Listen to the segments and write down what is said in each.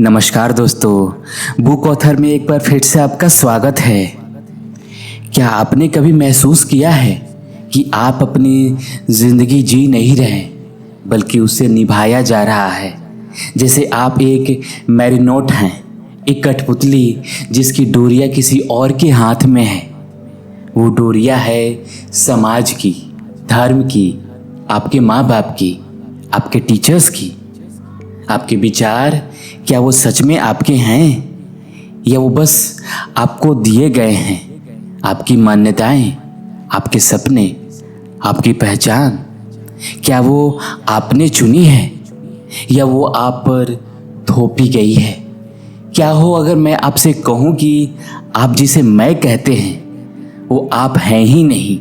नमस्कार दोस्तों, book author में एक बार फिर से आपका स्वागत है। क्या आपने कभी महसूस किया है कि आप अपनी ज़िंदगी जी नहीं रहे बल्कि उसे निभाया जा रहा है? जैसे आप एक मैरिनोट हैं, एक कठपुतली जिसकी डोरियां किसी और के हाथ में है। वो डोरियां है समाज की, धर्म की, आपके माँ बाप की, आपके टीचर्स की। आपके विचार क्या वो सच में आपके हैं या वो बस आपको दिए गए हैं? आपकी मान्यताएं, आपके सपने, आपकी पहचान, क्या वो आपने चुनी है या वो आप पर थोपी गई है? क्या हो अगर मैं आपसे कहूँ कि आप जिसे मैं कहते हैं वो आप हैं ही नहीं,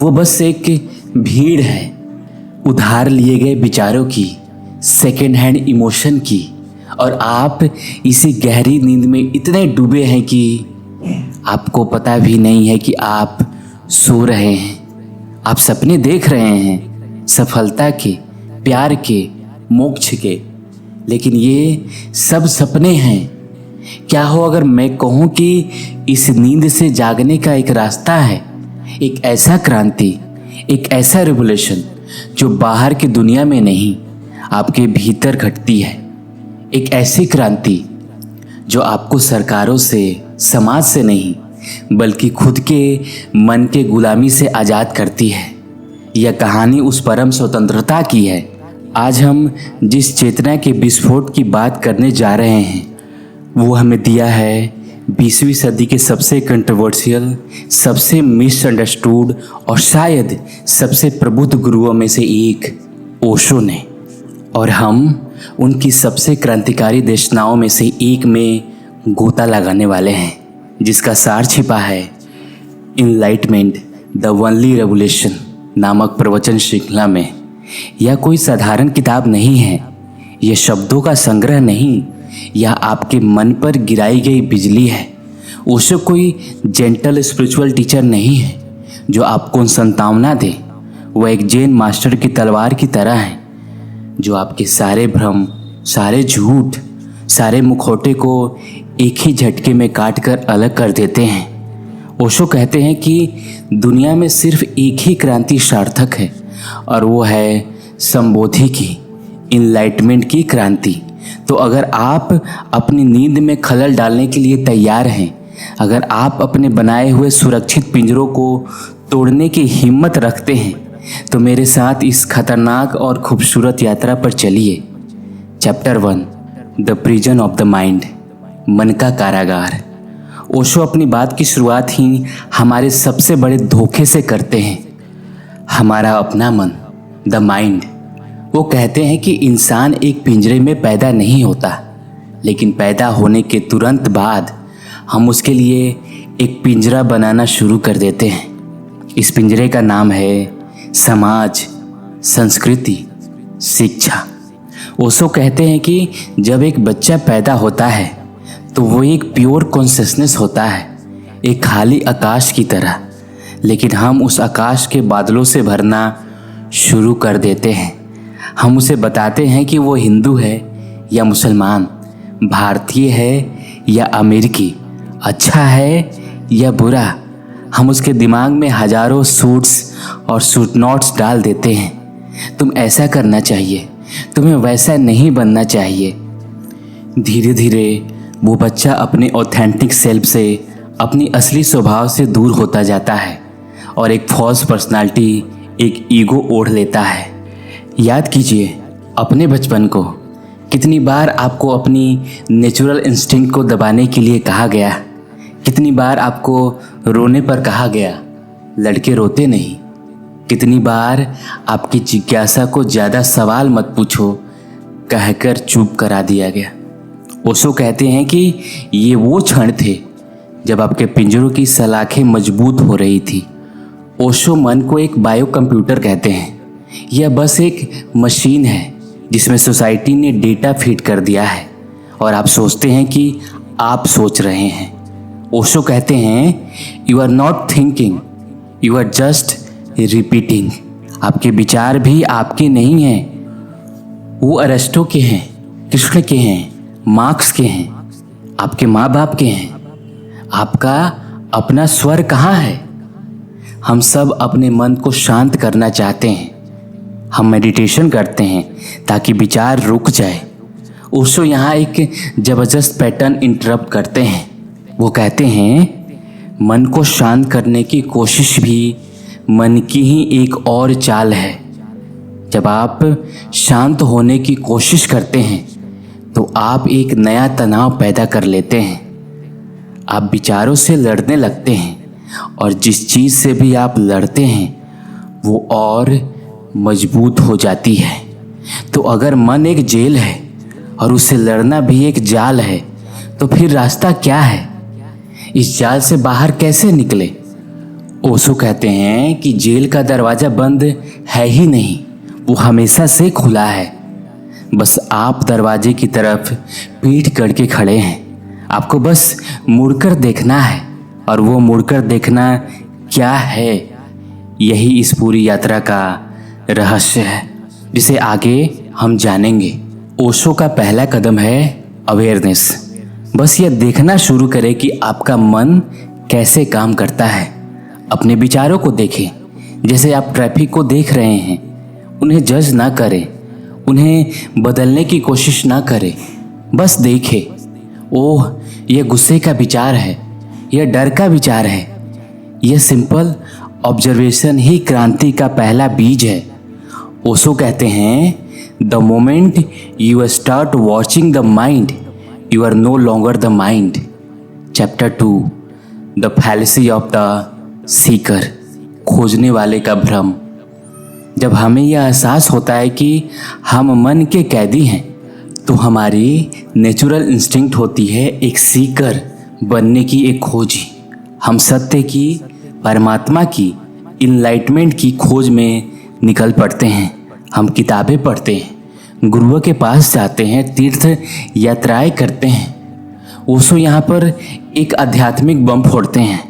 वो बस एक भीड़ है उधार लिए गए विचारों की, सेकेंड हैंड इमोशन की, और आप इसी गहरी नींद में इतने डूबे हैं कि आपको पता भी नहीं है कि आप सो रहे हैं। आप सपने देख रहे हैं, सफलता के, प्यार के, मोक्ष के, लेकिन ये सब सपने हैं। क्या हो अगर मैं कहूँ कि इस नींद से जागने का एक रास्ता है, एक ऐसा क्रांति, एक ऐसा रिवोल्यूशन जो बाहर की दुनिया में नहीं, आपके भीतर घटती है। एक ऐसी क्रांति जो आपको सरकारों से, समाज से नहीं बल्कि खुद के मन के गुलामी से आज़ाद करती है। यह कहानी उस परम स्वतंत्रता की है। आज हम जिस चेतना के विस्फोट की बात करने जा रहे हैं वो हमें दिया है 20वीं सदी के सबसे कंट्रोवर्शियल, सबसे मिसअंडरस्टूड और शायद सबसे प्रबुद्ध गुरुओं में से एक, ओशो ने। और हम उनकी सबसे क्रांतिकारी देशनाओं में से एक में गोता लगाने वाले हैं, जिसका सार छिपा है इनलाइटमेंट द ओनली रेवोल्यूशन नामक प्रवचन श्रृंखला में। यह कोई साधारण किताब नहीं है, यह शब्दों का संग्रह नहीं, यह आपके मन पर गिराई गई बिजली है। ओशो कोई जेंटल स्पिरिचुअल टीचर नहीं है जो आपको संतावना दे। वह एक जैन मास्टर की तलवार की तरह है जो आपके सारे भ्रम, सारे झूठ, सारे मुखौटे को एक ही झटके में काट कर अलग कर देते हैं। ओशो कहते हैं कि दुनिया में सिर्फ एक ही क्रांति सार्थक है और वो है संबोधि की, इनलाइटमेंट की क्रांति। तो अगर आप अपनी नींद में खलल डालने के लिए तैयार हैं, अगर आप अपने बनाए हुए सुरक्षित पिंजरों को तोड़ने की हिम्मत रखते हैं, तो मेरे साथ इस खतरनाक और खूबसूरत यात्रा पर चलिए। Chapter 1, the prison of the mind, मन का कारागार। ओशो अपनी बात की शुरुआत ही हमारे सबसे बड़े धोखे से करते हैं, हमारा अपना मन, द माइंड। वो कहते हैं कि इंसान एक पिंजरे में पैदा नहीं होता, लेकिन पैदा होने के तुरंत बाद हम उसके लिए एक पिंजरा बनाना शुरू कर देते हैं। इस पिंजरे का नाम है समाज, संस्कृति, शिक्षा। ओशो कहते हैं कि जब एक बच्चा पैदा होता है तो वो एक प्योर कॉन्शियसनेस होता है, एक खाली आकाश की तरह, लेकिन हम उस आकाश के बादलों से भरना शुरू कर देते हैं। हम उसे बताते हैं कि वो हिंदू है या मुसलमान, भारतीय है या अमेरिकी, अच्छा है या बुरा। हम उसके दिमाग में हजारों सूट्स और सूट नोट्स डाल देते हैं। तुम ऐसा करना चाहिए, तुम्हें वैसा नहीं बनना चाहिए। धीरे धीरे वो बच्चा अपने ऑथेंटिक सेल्फ से, अपनी असली स्वभाव से दूर होता जाता है और एक फॉल्स पर्सनालिटी, एक ईगो ओढ़ लेता है। याद कीजिए अपने बचपन को। कितनी बार आपको अपनी नेचुरल इंस्टिंक्ट को दबाने के लिए कहा गया, कितनी बार आपको रोने पर कहा गया, लड़के रोते नहीं। कितनी बार आपकी जिज्ञासा को ज़्यादा सवाल मत पूछो कहकर चुप करा दिया गया। ओशो कहते हैं कि ये वो क्षण थे जब आपके पिंजरों की सलाखें मजबूत हो रही थी। ओशो मन को एक बायो कंप्यूटर कहते हैं। यह बस एक मशीन है जिसमें सोसाइटी ने डेटा फीड कर दिया है और आप सोचते हैं कि आप सोच रहे हैं। ओशो कहते हैं you are not thinking, you are just repeating. आपके विचार भी आपके नहीं हैं, वो अरिस्टो के हैं, कृष्ण के हैं, मार्क्स के हैं, आपके माँ बाप के हैं, आपका अपना स्वर कहाँ है? हम सब अपने मन को शांत करना चाहते हैं। हम मेडिटेशन करते हैं ताकि विचार रुक जाए। ओशो यहाँ एक ज़बरदस्त पैटर्न इंटरप्ट करते हैं। वो कहते हैं मन को शांत करने की कोशिश भी मन की ही एक और चाल है। जब आप शांत होने की कोशिश करते हैं तो आप एक नया तनाव पैदा कर लेते हैं। आप विचारों से लड़ने लगते हैं और जिस चीज़ से भी आप लड़ते हैं वो और मजबूत हो जाती है। तो अगर मन एक जेल है और उससे लड़ना भी एक जाल है तो फिर रास्ता क्या है? इस जाल से बाहर कैसे निकले? ओशो कहते हैं कि जेल का दरवाज़ा बंद है ही नहीं, वो हमेशा से खुला है। बस आप दरवाजे की तरफ पीठ करके खड़े हैं। आपको बस मुड़कर देखना है, और वो मुड़कर देखना क्या है, यही इस पूरी यात्रा का रहस्य है, जिसे आगे हम जानेंगे। ओशो का पहला कदम है अवेयरनेस। बस ये देखना शुरू करें कि आपका मन कैसे काम करता है। अपने विचारों को देखें, जैसे आप ट्रैफिक को देख रहे हैं। उन्हें जज ना करें, उन्हें बदलने की कोशिश ना करें, बस देखें। ओह, यह गुस्से का विचार है, यह डर का विचार है। यह सिंपल ऑब्जर्वेशन ही क्रांति का पहला बीज है। ओशो कहते हैं, the moment you start watching the mind, you are no longer the mind. Chapter 2, the fallacy of the seeker, खोजने वाले का भ्रम। जब हमें यह एहसास होता है कि हम मन के कैदी हैं तो हमारी नेचुरल इंस्टिंक्ट होती है एक सीकर बनने की, एक खोजी। हम सत्य की, परमात्मा की, इनलाइटमेंट की खोज में निकल पड़ते हैं। हम किताबें पढ़ते हैं, गुरुओं के पास जाते हैं, तीर्थ यात्राएं करते हैं। ओशो यहाँ पर एक आध्यात्मिक बम फोड़ते हैं।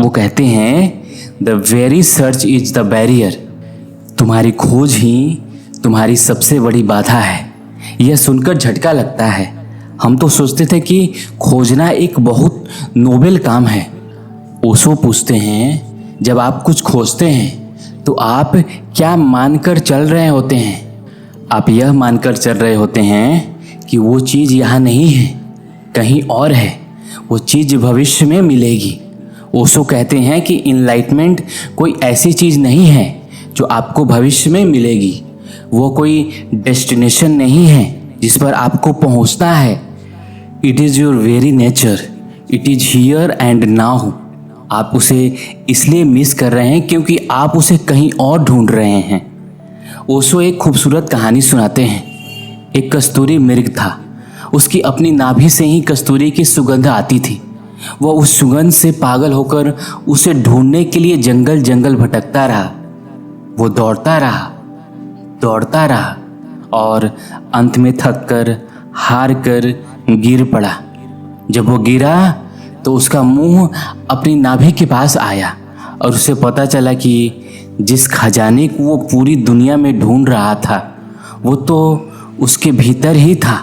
वो कहते हैं, the very search is the barrier. तुम्हारी खोज ही तुम्हारी सबसे बड़ी बाधा है। यह सुनकर झटका लगता है। हम तो सोचते थे कि खोजना एक बहुत नोबेल काम है। ओशो पूछते हैं, जब आप कुछ खोजते हैं तो आप क्या मानकर चल रहे होते हैं? आप यह मानकर चल रहे होते हैं कि वो चीज़ यहाँ नहीं है, कहीं और है। वो चीज़ भविष्य में मिलेगी। ओशो कहते हैं कि इनलाइटमेंट कोई ऐसी चीज़ नहीं है जो आपको भविष्य में मिलेगी। वो कोई डेस्टिनेशन नहीं है जिस पर आपको पहुंचना है। It is your very nature, it is here and now. आप उसे इसलिए मिस कर रहे हैं क्योंकि आप उसे कहीं और ढूंढ रहे हैं। ओशो एक खूबसूरत कहानी सुनाते हैं। एक कस्तूरी मृग था। उसकी अपनी नाभि से ही कस्तूरी की सुगंध आती थी। वह उस सुगंध से पागल होकर उसे ढूंढने के लिए जंगल जंगल भटकता रहा। वो दौड़ता रहा और अंत में थक कर, हार कर गिर पड़ा। जब वो गिरा तो उसका मुंह अपनी नाभि के पास आया और उसे पता चला कि जिस खजाने को वो पूरी दुनिया में ढूंढ रहा था वो तो उसके भीतर ही था।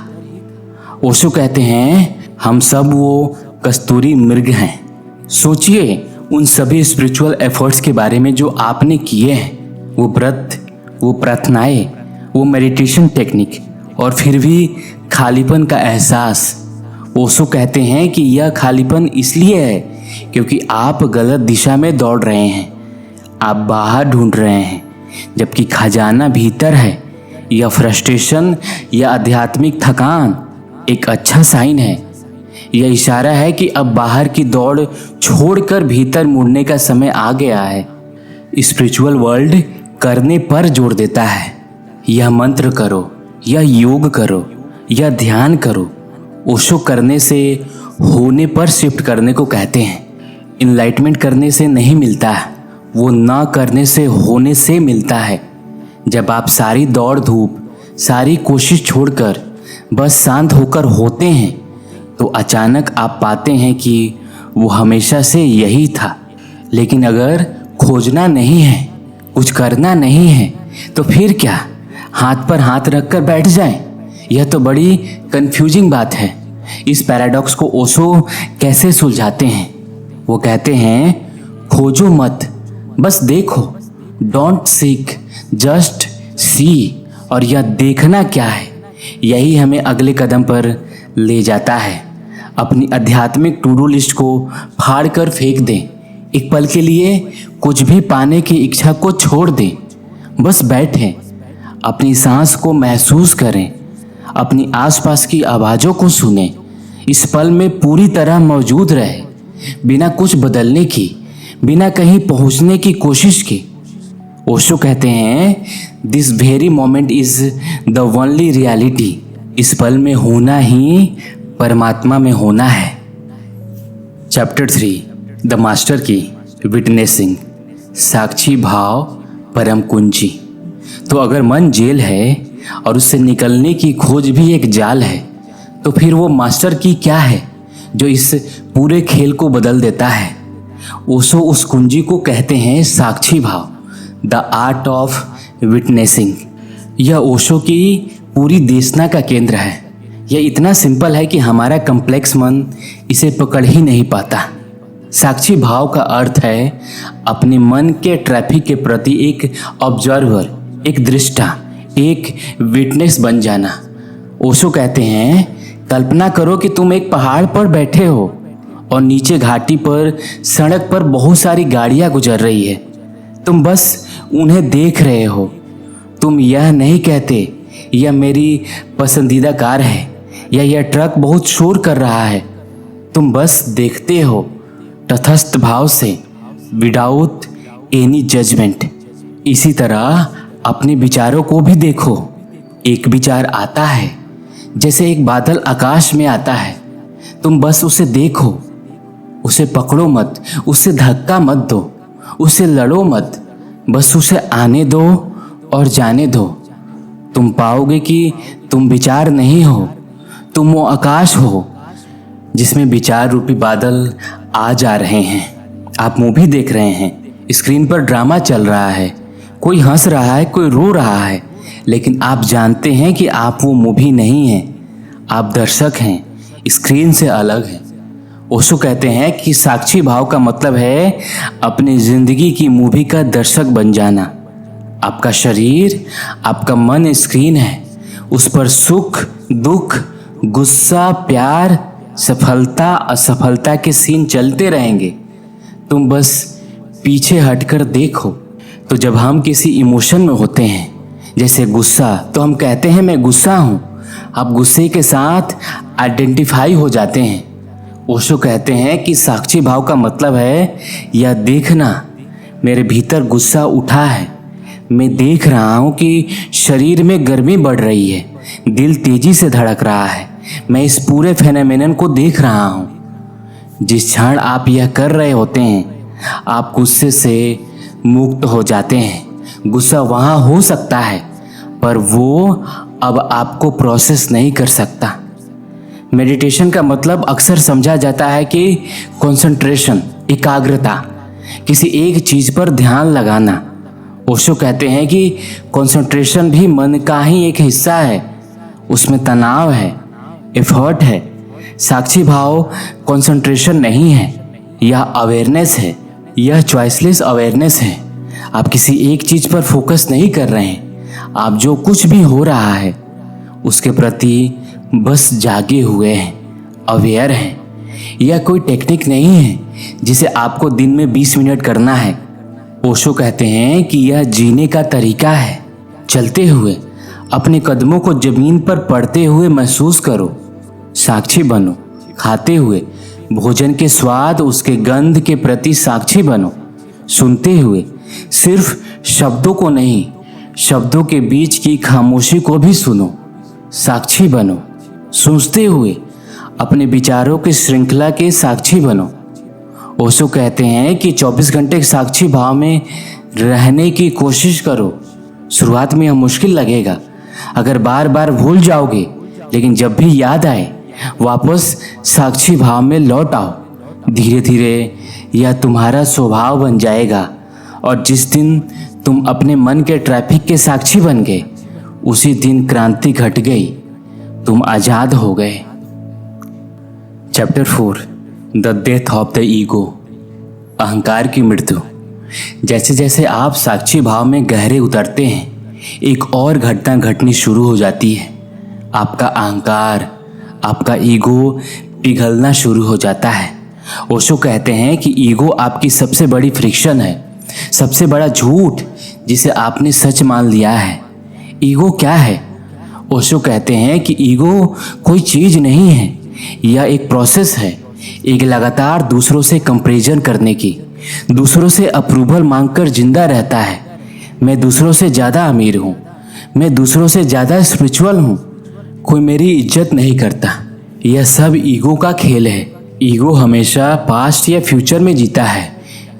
ओशो कहते हैं, हम सब वो कस्तूरी मृग हैं। सोचिए उन सभी स्पिरिचुअल एफर्ट्स के बारे में जो आपने किए हैं, वो व्रत, वो प्रार्थनाएं, वो मेडिटेशन टेक्निक, और फिर भी खालीपन का एहसास। ओशो कहते हैं कि यह खालीपन इसलिए है क्योंकि आप गलत दिशा में दौड़ रहे हैं। आप बाहर ढूंढ रहे हैं जबकि खजाना भीतर है। यह फ्रस्ट्रेशन या आध्यात्मिक थकान एक अच्छा साइन है। यह इशारा है कि अब बाहर की दौड़ छोड़कर भीतर मुड़ने का समय आ गया है। स्पिरिचुअल वर्ल्ड करने पर जोर देता है। यह मंत्र करो, यह योग करो, यह ध्यान करो। ओशो करने से होने पर शिफ्ट करने को कहते हैं। इनलाइटमेंट करने से नहीं मिलता, वो ना करने से होने से मिलता है। जब आप सारी दौड़ धूप, सारी कोशिश छोड़कर बस शांत होकर होते हैं तो अचानक आप पाते हैं कि वो हमेशा से यही था। लेकिन अगर खोजना नहीं है, कुछ करना नहीं है, तो फिर क्या? हाथ पर हाथ रखकर बैठ जाएं? यह तो बड़ी कंफ्यूजिंग बात है। इस पैराडॉक्स को ओशो कैसे सुलझाते हैं? वो कहते हैं खोजो मत, बस देखो। Don't seek, just see. और यह देखना क्या है, यही हमें अगले कदम पर ले जाता है। अपनी आध्यात्मिक टू डू लिस्ट को फाड़ कर फेंक दें। एक पल के लिए कुछ भी पाने की इच्छा को छोड़ दें। बस बैठें, अपनी सांस को महसूस करें, अपनी आसपास की आवाज़ों को सुनें। इस पल में पूरी तरह मौजूद रहे, बिना कुछ बदलने की, बिना कहीं पहुंचने की कोशिश की। ओशो कहते हैं this very moment is the only reality. इस पल में होना ही परमात्मा में होना है। चैप्टर 3 द मास्टर की विटनेसिंग, साक्षी भाव परम कुंजी। तो अगर मन जेल है और उससे निकलने की खोज भी एक जाल है, तो फिर वो मास्टर की क्या है जो इस पूरे खेल को बदल देता है? ओशो उस कुंजी को कहते हैं साक्षी भाव, द आर्ट ऑफ विटनेसिंग। यह ओशो की पूरी देशना का केंद्र है। यह इतना सिंपल है कि हमारा कम्प्लेक्स मन इसे पकड़ ही नहीं पाता। साक्षी भाव का अर्थ है अपने मन के ट्रैफिक के प्रति एक ऑब्जर्वर, एक दृष्टा, एक विटनेस बन जाना। ओशो कहते हैं कल्पना करो कि तुम एक पहाड़ पर बैठे हो और नीचे घाटी पर सड़क पर बहुत सारी गाड़ियां गुजर रही है। तुम बस उन्हें देख रहे हो। तुम यह नहीं कहते यह मेरी पसंदीदा कार है या यह ट्रक बहुत शोर कर रहा है। तुम बस देखते हो तटस्थ भाव से, विदाउट एनी जजमेंट। इसी तरह अपने विचारों को भी देखो। एक विचार आता है जैसे एक बादल आकाश में आता है। तुम बस उसे देखो, उसे पकड़ो मत, उसे धक्का मत दो, उसे लड़ो मत, बस उसे आने दो और जाने दो। तुम पाओगे कि तुम विचार नहीं हो, तुम वो आकाश हो जिसमें विचार रूपी बादल आ जा रहे हैं। आप मूवी देख रहे हैं, स्क्रीन पर ड्रामा चल रहा है, कोई हंस रहा है, कोई रो रहा है, लेकिन आप जानते हैं कि आप वो मूवी नहीं हैं, आप दर्शक हैं, स्क्रीन से अलग हैं। ओशो कहते हैं कि साक्षी भाव का मतलब है अपनी जिंदगी की मूवी का दर्शक बन जाना। आपका शरीर, आपका मन स्क्रीन है, उस पर सुख, दुख, गुस्सा, प्यार, सफलता, असफलता के सीन चलते रहेंगे। तुम बस पीछे हटकर देखो। तो जब हम किसी इमोशन में होते हैं, जैसे गुस्सा, तो हम कहते हैं मैं गुस्सा हूँ। आप गुस्से के साथ आइडेंटिफाई हो जाते हैं। ओशो कहते हैं कि साक्षी भाव का मतलब है यह देखना, मेरे भीतर गुस्सा उठा है, मैं देख रहा हूँ कि शरीर में गर्मी बढ़ रही है, दिल तेजी से धड़क रहा है, मैं इस पूरे फेनोमेनन को देख रहा हूँ। जिस क्षण आप यह कर रहे होते हैं, आप गुस्से से मुक्त हो जाते हैं। गुस्सा वहाँ हो सकता है, पर वो अब आपको प्रोसेस नहीं कर सकता। मेडिटेशन का मतलब अक्सर समझा जाता है कि कंसंट्रेशन, एकाग्रता, किसी एक चीज़ पर ध्यान लगाना। ओशो कहते हैं कि कंसंट्रेशन भी मन का ही एक हिस्सा है, उसमें तनाव है, एफर्ट है। साक्षी भाव कंसंट्रेशन नहीं है, यह अवेयरनेस है, यह चॉइसलेस अवेयरनेस है। आप किसी एक चीज़ पर फोकस नहीं कर रहे हैं, आप जो कुछ भी हो रहा है उसके प्रति बस जागे हुए हैं, अवेयर हैं। यह कोई टेक्निक नहीं है जिसे आपको दिन में 20 मिनट करना है। ओशो कहते हैं कि यह जीने का तरीका है। चलते हुए अपने कदमों को जमीन पर पड़ते हुए महसूस करो, साक्षी बनो। खाते हुए भोजन के स्वाद, उसके गंध के प्रति साक्षी बनो। सुनते हुए सिर्फ शब्दों को नहीं, शब्दों के बीच की खामोशी को भी सुनो, साक्षी बनो। सोचते हुए अपने विचारों की श्रृंखला के साक्षी बनो। ओशो कहते हैं कि 24 घंटे साक्षी भाव में रहने की कोशिश करो। शुरुआत में यह मुश्किल लगेगा, अगर बार बार भूल जाओगे, लेकिन जब भी याद आए वापस साक्षी भाव में लौट आओ। धीरे धीरे यह तुम्हारा स्वभाव बन जाएगा, और जिस दिन तुम अपने मन के ट्रैफिक के साक्षी बन गए, उसी दिन क्रांति घट गई। तुम आजाद हो गए। Chapter 4 the death of the ego, अहंकार की मृत्यु। जैसे जैसे आप साक्षी भाव में गहरे उतरते हैं, एक और घटना घटनी शुरू हो जाती है। आपका अहंकार, आपका ईगो पिघलना शुरू हो जाता है। ओशो कहते हैं कि ईगो आपकी सबसे बड़ी फ्रिक्शन है, सबसे बड़ा झूठ जिसे आपने सच मान लिया है। ईगो क्या है? ओशो कहते हैं कि ईगो कोई चीज़ नहीं है, यह एक प्रोसेस है, एक लगातार दूसरों से कंपैरिजन करने की, दूसरों से अप्रूवल मांगकर जिंदा रहता है। मैं दूसरों से ज़्यादा अमीर हूँ, मैं दूसरों से ज़्यादा स्पिरिचुअल हूँ, कोई मेरी इज्जत नहीं करता। यह सब ईगो का खेल है। ईगो हमेशा पास्ट या फ्यूचर में जीता है।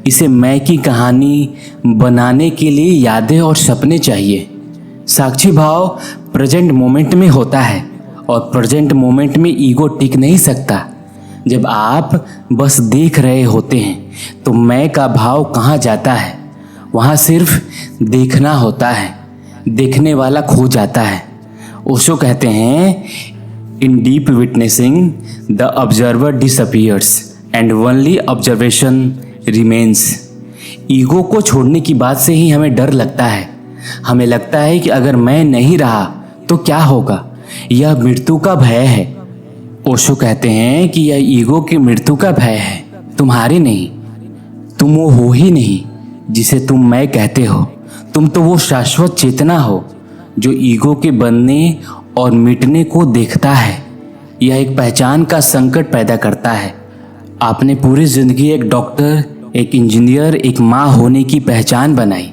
इसे मैं की कहानी बनाने के लिए यादें और सपने चाहिए। साक्षी भाव प्रेजेंट मोमेंट में होता है और प्रेजेंट मोमेंट में ईगो टिक नहीं सकता। जब आप बस देख रहे होते हैं तो मैं का भाव कहाँ जाता है? वहाँ सिर्फ देखना होता है, देखने वाला खो जाता है। ओशो कहते हैं, इन deep witnessing the observer disappears and only observation remains. Ego को छोड़ने की बात से ही हमें डर लगता है। हमें लगता है कि अगर मैं नहीं रहा तो क्या होगा। यह मृत्यु का भय है। ओशो कहते हैं कि यह ईगो की मृत्यु का भय है, तुम्हारी नहीं। तुम वो हो ही नहीं जिसे तुम मैं कहते हो। तुम तो वो शाश्वत चेतना हो जो ईगो के बनने और मिटने को देखता है। यह एक पहचान का संकट पैदा करता है। आपने पूरी जिंदगी एक डॉक्टर, एक इंजीनियर, एक माँ होने की पहचान बनाई।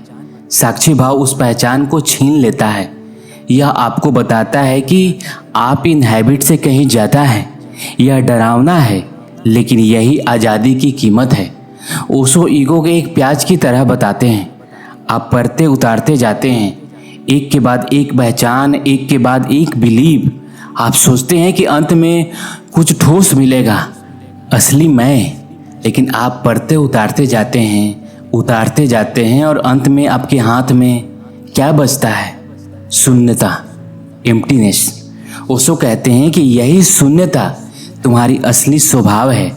साक्षी भाव उस पहचान को छीन लेता है। यह आपको बताता है कि आप इन हैबिट से कहीं ज़्यादा हैं। यह डरावना है, लेकिन यही आज़ादी की कीमत है। ओशो ईगो के एक प्याज की तरह बताते हैं। आप परते उतारते जाते हैं, एक के बाद एक पहचान, एक के बाद एक बिलीव। आप सोचते हैं कि अंत में कुछ ठोस मिलेगा, असली मैं। लेकिन आप परते उतारते जाते हैं और अंत में आपके हाथ में क्या बचता है? शून्यता, एम्प्टीनेस। ओशो कहते हैं कि यही शून्यता तुम्हारी असली स्वभाव है।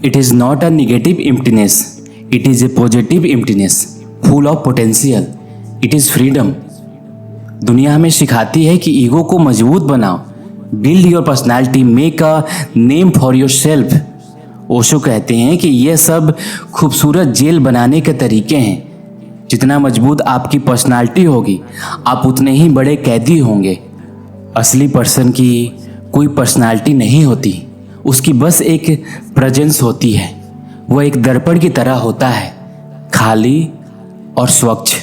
It is not a negative emptiness, it is a positive emptiness full of potential. It is freedom. दुनिया हमें सिखाती है कि ईगो को मजबूत बनाओ, build your personality, make a name for your self. Osho कहते हैं कि यह सब खूबसूरत जेल बनाने के तरीके हैं। जितना मजबूत आपकी पर्सनालिटी होगी, आप उतने ही बड़े कैदी होंगे। असली पर्सन की कोई पर्सनालिटी नहीं होती, उसकी बस एक प्रेजेंस होती है। वह एक दर्पण की तरह होता है, खाली और स्वच्छ।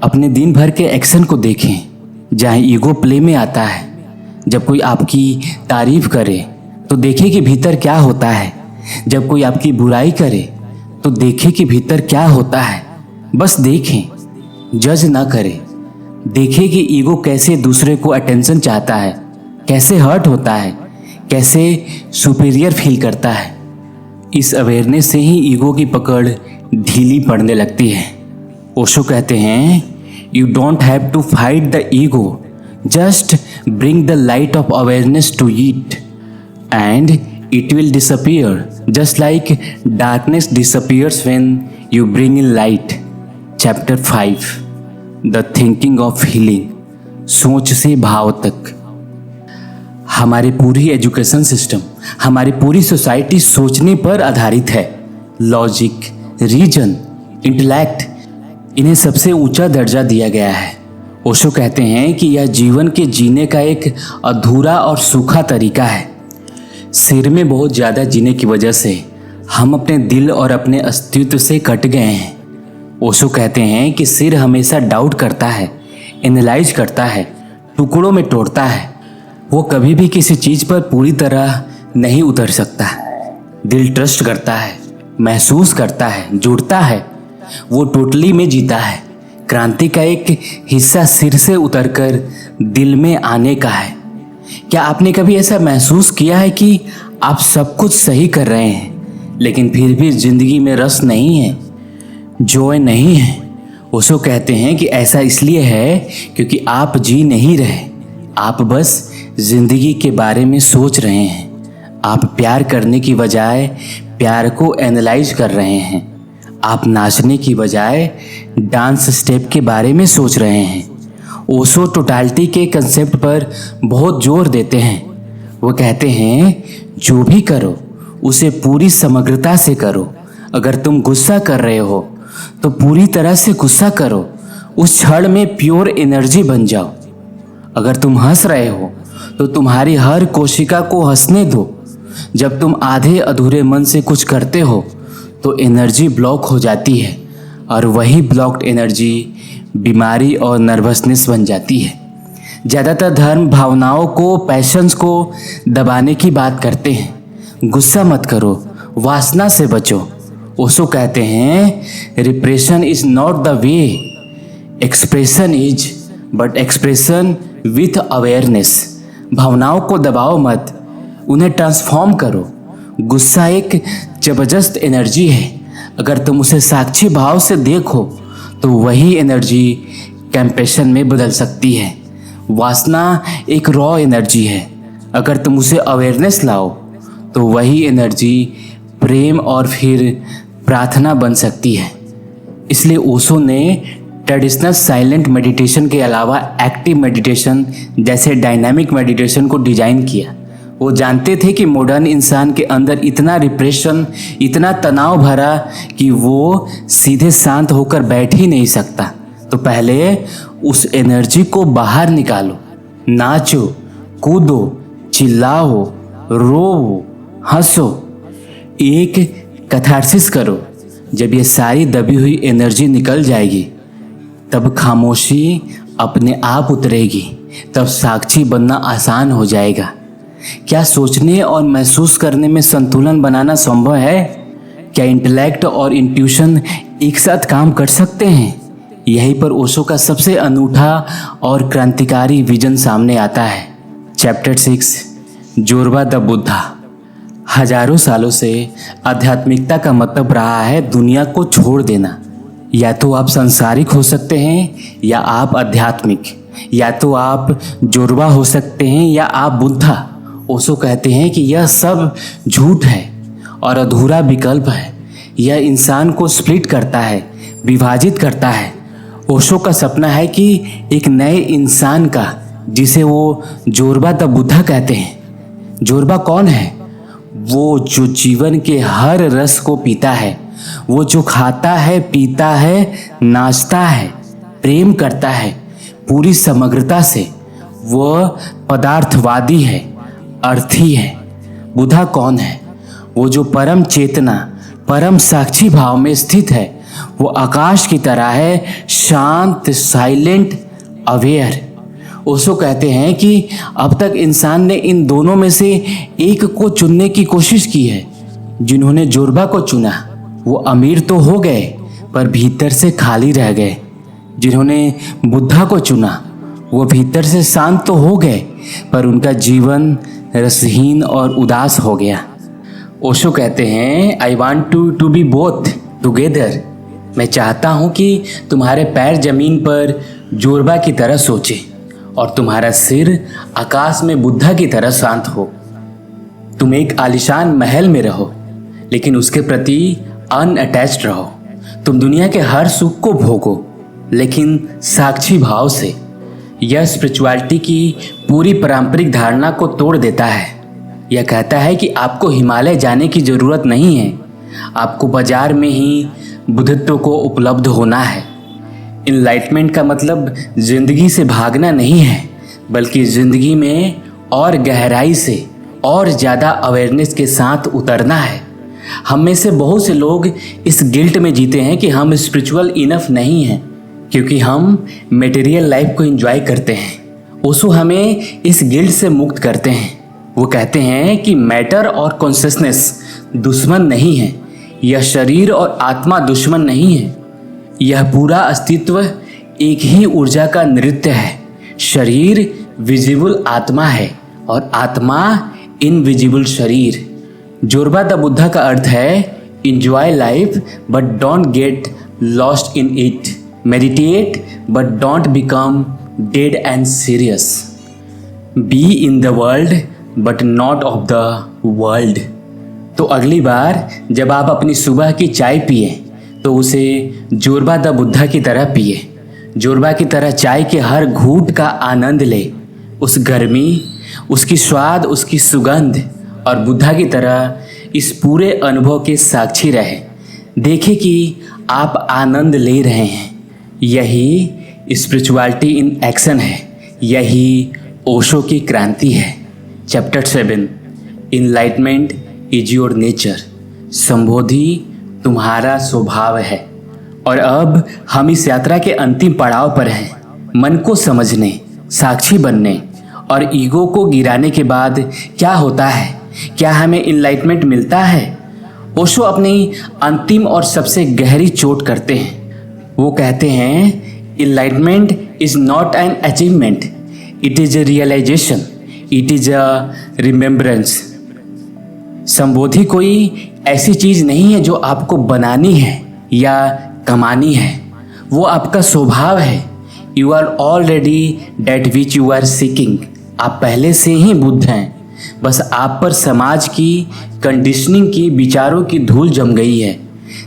अपने दिन भर के एक्शन को देखें जहाँ ईगो प्ले में आता है। जब कोई आपकी तारीफ करे तो देखें कि भीतर क्या होता है। जब कोई आपकी बुराई करे तो देखें कि भीतर क्या होता है। बस देखें, जज ना करें। देखें कि ईगो कैसे दूसरे को अटेंशन चाहता है, कैसे हर्ट होता है, कैसे सुपीरियर फील करता है। इस अवेयरनेस से ही ईगो की पकड़ ढीली पड़ने लगती है। ओशो कहते हैं, you don't have to fight the ego, just bring the light of awareness to it and it will disappear just like darkness disappears when you bring in light. Chapter 5 The Thinking of Healing, सोच से भाव तक। हमारी पूरी education system, हमारी पूरी society सोचने पर आधारित है। लॉजिक, रीजन, इंटेलेक्ट, इन्हें सबसे ऊंचा दर्जा दिया गया है। ओशो कहते हैं कि यह जीवन के जीने का एक अधूरा और सूखा तरीका है। सिर में बहुत ज़्यादा जीने की वजह से हम अपने दिल और अपने अस्तित्व से कट गए हैं। ओशो कहते हैं कि सिर हमेशा डाउट करता है, एनालाइज करता है, टुकड़ों में तोड़ता है। वो कभी भी किसी चीज़ पर पूरी तरह नहीं उतर सकता। दिल ट्रस्ट करता है, महसूस करता है, जुड़ता है। वो टोटली में जीता है। क्रांति का एक हिस्सा सिर से उतरकर दिल में आने का है। क्या आपने कभी ऐसा महसूस किया है कि आप सब कुछ सही कर रहे हैं, लेकिन फिर भी जिंदगी में रस नहीं है, जॉय नहीं है? ओशो कहते हैं कि ऐसा इसलिए है क्योंकि आप जी नहीं रहे, आप बस जिंदगी के बारे में सोच रहे हैं। आप प्यार करने की बजाय प्यार को एनालाइज कर रहे हैं। आप नाचने की बजाय डांस स्टेप के बारे में सोच रहे हैं। ओशो टोटलिटी के कंसेप्ट पर बहुत जोर देते हैं। वो कहते हैं जो भी करो उसे पूरी समग्रता से करो। अगर तुम गुस्सा कर रहे हो तो पूरी तरह से गुस्सा करो, उस क्षण में प्योर एनर्जी बन जाओ। अगर तुम हंस रहे हो तो तुम्हारी हर कोशिका को हंसने दो। जब तुम आधे अधूरे मन से कुछ करते हो तो एनर्जी ब्लॉक हो जाती है और वही ब्लॉक्ड एनर्जी बीमारी और नर्वसनेस बन जाती है। ज़्यादातर धर्म भावनाओं को, पैशंस को दबाने की बात करते हैं। गुस्सा मत करो, वासना से बचो। ओशो कहते हैं repression is not the way, expression is, but expression with awareness. भावनाओं को दबाओ मत, उन्हें ट्रांसफॉर्म करो। गुस्सा एक जबरदस्त एनर्जी है। अगर तुम उसे साक्षी भाव से देखो तो वही एनर्जी कंपैशन में बदल सकती है। वासना एक रॉ एनर्जी है। अगर तुम उसे अवेयरनेस लाओ तो वही एनर्जी प्रेम और फिर प्रार्थना बन सकती है। इसलिए ओशो ने ट्रेडिशनल साइलेंट मेडिटेशन के अलावा एक्टिव मेडिटेशन जैसे डायनामिक मेडिटेशन को डिजाइन किया। वो जानते थे कि मॉडर्न इंसान के अंदर इतना रिप्रेशन, इतना तनाव भरा कि वो सीधे शांत होकर बैठ ही नहीं सकता। तो पहले उस एनर्जी को बाहर निकालो, नाचो, कूदो, चिल्लाओ, रो, हंसो, एक कैथार्सिस करो। जब ये सारी दबी हुई एनर्जी निकल जाएगी तब खामोशी अपने आप उतरेगी, तब साक्षी बनना आसान हो जाएगा। क्या सोचने और महसूस करने में संतुलन बनाना संभव है? क्या इंटेलेक्ट और इंट्यूशन एक साथ काम कर सकते हैं? यहीं पर ओशो का सबसे अनूठा और क्रांतिकारी विजन सामने आता है। Chapter 6, Zorba the Buddha. हजारों सालों से आध्यात्मिकता का मतलब रहा है दुनिया को छोड़ देना। या तो आप सांसारिक हो सकते हैं या आप आध्यात्मिक, या तो आप जोरबा हो सकते हैं या आप बुद्धा। ओशो कहते हैं कि यह सब झूठ है और अधूरा विकल्प है। यह इंसान को स्प्लिट करता है, विभाजित करता है। ओशो का सपना है कि एक नए इंसान का, जिसे वो जोरबा द बुद्धा कहते हैं। जोरबा कौन है? वो जो जीवन के हर रस को पीता है, वो जो खाता है, पीता है, नाचता है, प्रेम करता है पूरी समग्रता से। वह पदार्थवादी है, अर्थी है। बुद्धा कौन है? वो जो परम चेतना, परम साक्षी भाव में स्थित है। वो आकाश की तरह है, शांत, साइलेंट, अवेयर। ओशो कहते हैं कि अब तक इंसान ने इन दोनों में से एक को चुनने की कोशिश की है। जिन्होंने जोरबा को चुना वो अमीर तो हो गए पर भीतर से खाली रह गए। जिन्होंने बुद्धा को चुना वो भीतर से शांत तो हो गए पर उनका जीवन रसहीन और उदास हो गया। ओशो कहते हैं I want to be both together. मैं चाहता हूँ कि तुम्हारे पैर जमीन पर जोरबा की तरह सोचे और तुम्हारा सिर आकाश में बुद्धा की तरह शांत हो। तुम एक आलीशान महल में रहो लेकिन उसके प्रति अनअटैच्ड रहो। तुम दुनिया के हर सुख को भोगो लेकिन साक्षी भाव से। यह स्पिरिचुअलिटी की पूरी पारंपरिक धारणा को तोड़ देता है। यह कहता है कि आपको हिमालय जाने की ज़रूरत नहीं है, आपको बाजार में ही बुद्धत्व को उपलब्ध होना है। इनलाइटमेंट का मतलब जिंदगी से भागना नहीं है बल्कि जिंदगी में और गहराई से और ज़्यादा अवेयरनेस के साथ उतरना है। हम में से बहुत से लोग इस गिल्ट में जीते हैं कि हम स्पिरिचुअल इनफ नहीं हैं क्योंकि हम मटेरियल लाइफ को एंजॉय करते हैं। ओशो हमें इस गिल्ट से मुक्त करते हैं। वो कहते हैं कि मैटर और कॉन्शियसनेस दुश्मन नहीं है। यह शरीर और आत्मा दुश्मन नहीं है। यह पूरा अस्तित्व एक ही ऊर्जा का नृत्य है। शरीर विजिबल आत्मा है और आत्मा इनविजिबल शरीर। जोरबा द बुद्धा का अर्थ है enjoy life but don't get lost in it, meditate but don't become dead and serious. Be in the world but not of the world. तो अगली बार जब आप अपनी सुबह की चाय पिए तो उसे जोरबा द बुद्धा की तरह पिए। जोरबा की तरह चाय के हर घूंट का आनंद ले, उस गर्मी, उसकी स्वाद, उसकी सुगंध, और बुद्धा की तरह इस पूरे अनुभव के साक्षी रहे। देखें कि आप आनंद ले रहे हैं। यही स्पिरिचुअलिटी इन एक्शन है, यही ओशो की क्रांति है। Chapter 7, enlightenment is your nature. संबोधि तुम्हारा स्वभाव है। और अब हम इस यात्रा के अंतिम पड़ाव पर हैं। मन को समझने, साक्षी बनने और ईगो को गिराने के बाद क्या होता है? क्या हमें इनलाइटमेंट मिलता है? ओशो अपनी अंतिम और सबसे गहरी चोट करते हैं। वो कहते हैं, enlightenment is not an achievement, it is a realisation, it is a remembrance. संबोधि कोई ऐसी चीज नहीं है जो आपको बनानी है या कमानी है, वो आपका स्वभाव है। You are already that which you are seeking. आप पहले से ही बुद्ध हैं, बस आप पर समाज की कंडीशनिंग की, विचारों की धूल जम गई है।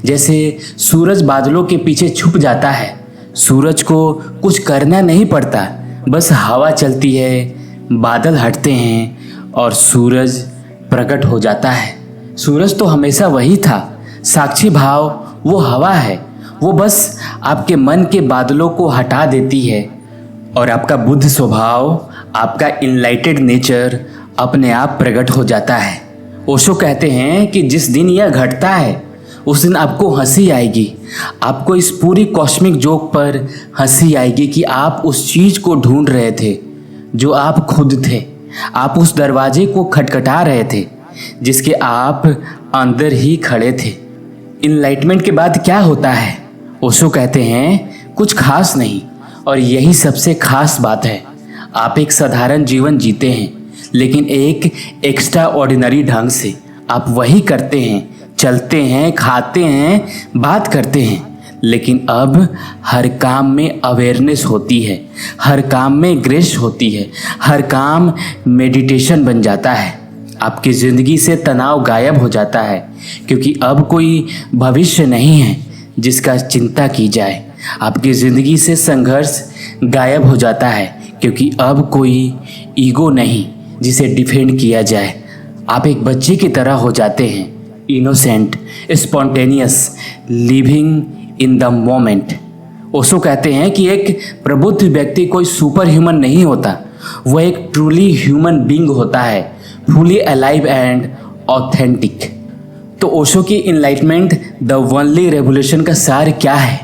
जैसे सूरज बादलों के पीछे छुप जाता है, सूरज को कुछ करना नहीं पड़ता, बस हवा चलती है, बादल हटते हैं और सूरज प्रकट हो जाता है। सूरज तो हमेशा वही था। साक्षी भाव वो हवा है, वो बस आपके मन के बादलों को हटा देती है और आपका बुद्ध स्वभाव, आपका इनलाइटेड नेचर अपने आप प्रकट हो जाता है। ओशो कहते हैं कि जिस दिन यह घटता है उस दिन आपको हंसी आएगी। आपको इस पूरी कॉस्मिक जोक पर हंसी आएगी कि आप उस चीज़ को ढूंढ रहे थे जो आप खुद थे। आप उस दरवाजे को खटखटा रहे थे जिसके आप अंदर ही खड़े थे। इनलाइटमेंट के बाद क्या होता है? ओशो कहते हैं, कुछ खास नहीं, और यही सबसे खास बात है। आप एक साधारण जीवन जीते हैं, लेकिन एक एक्स्ट्रा ऑर्डिनरी ढंग से। आप वही करते हैं, चलते हैं, खाते हैं, बात करते हैं, लेकिन अब हर काम में अवेयरनेस होती है, हर काम में ग्रेस होती है, हर काम मेडिटेशन बन जाता है। आपकी ज़िंदगी से तनाव गायब हो जाता है, क्योंकि अब कोई भविष्य नहीं है जिसका चिंता की जाए। आपकी ज़िंदगी से संघर्ष गायब हो जाता है, क्योंकि अब कोई ईगो नहीं जिसे डिफेंड किया जाए। आप एक बच्चे की तरह हो जाते हैं, innocent, spontaneous, living in the moment. Osho कहते हैं कि एक प्रबुद्ध व्यक्ति कोई सुपर ह्यूमन नहीं होता, वह एक ट्रूली ह्यूमन बीइंग होता है, फुली अलाइव एंड ऑथेंटिक। तो ओशो की इनलाइटमेंट द ओनली रेवोल्यूशन का सार क्या है?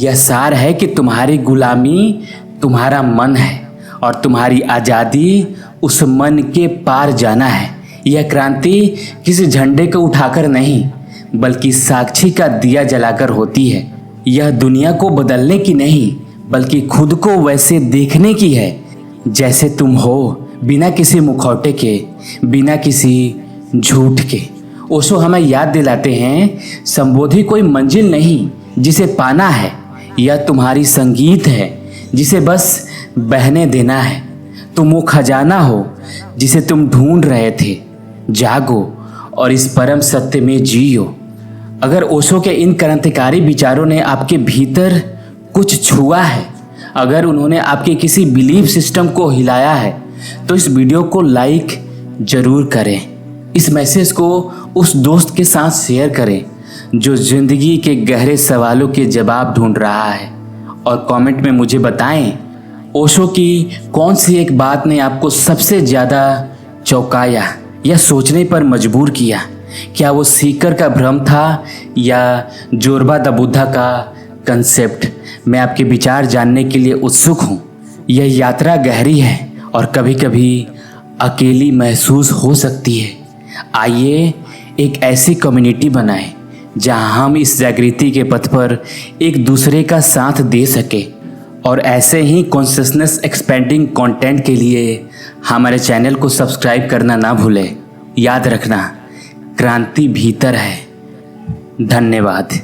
यह सार है कि तुम्हारी गुलामी तुम्हारा मन है और तुम्हारी आज़ादी उस मन के पार जाना है। यह क्रांति किसी झंडे को उठाकर नहीं, बल्कि साक्षी का दिया जलाकर होती है। यह दुनिया को बदलने की नहीं, बल्कि खुद को वैसे देखने की है जैसे तुम हो, बिना किसी मुखौटे के, बिना किसी झूठ के। ओशो हमें याद दिलाते हैं, संबोधि कोई मंजिल नहीं जिसे पाना है, यह तुम्हारी संगीत है जिसे बस बहने देना है। तुम वो खजाना हो जिसे तुम ढूंढ रहे थे। जागो और इस परम सत्य में जियो। अगर ओशो के इन क्रांतिकारी विचारों ने आपके भीतर कुछ छुआ है, अगर उन्होंने आपके किसी बिलीफ सिस्टम को हिलाया है, तो इस वीडियो को लाइक जरूर करें। इस मैसेज को उस दोस्त के साथ शेयर करें जो जिंदगी के गहरे सवालों के जवाब ढूंढ रहा है, और कमेंट में मुझे बताएं ओशो की कौन सी एक बात ने आपको सबसे ज़्यादा चौंकाया या सोचने पर मजबूर किया। क्या वो सीकर का भ्रम था या जोरबा द बुद्धा का कंसेप्ट? मैं आपके विचार जानने के लिए उत्सुक हूँ। यह यात्रा गहरी है और कभी कभी अकेली महसूस हो सकती है। आइए एक ऐसी कम्युनिटी बनाएं जहां हम इस जागृति के पथ पर एक दूसरे का साथ दे सके। और ऐसे ही कॉन्शियसनेस एक्सपेंडिंग कंटेंट के लिए हमारे चैनल को सब्सक्राइब करना ना भूलें। याद रखना, क्रांति भीतर है। धन्यवाद।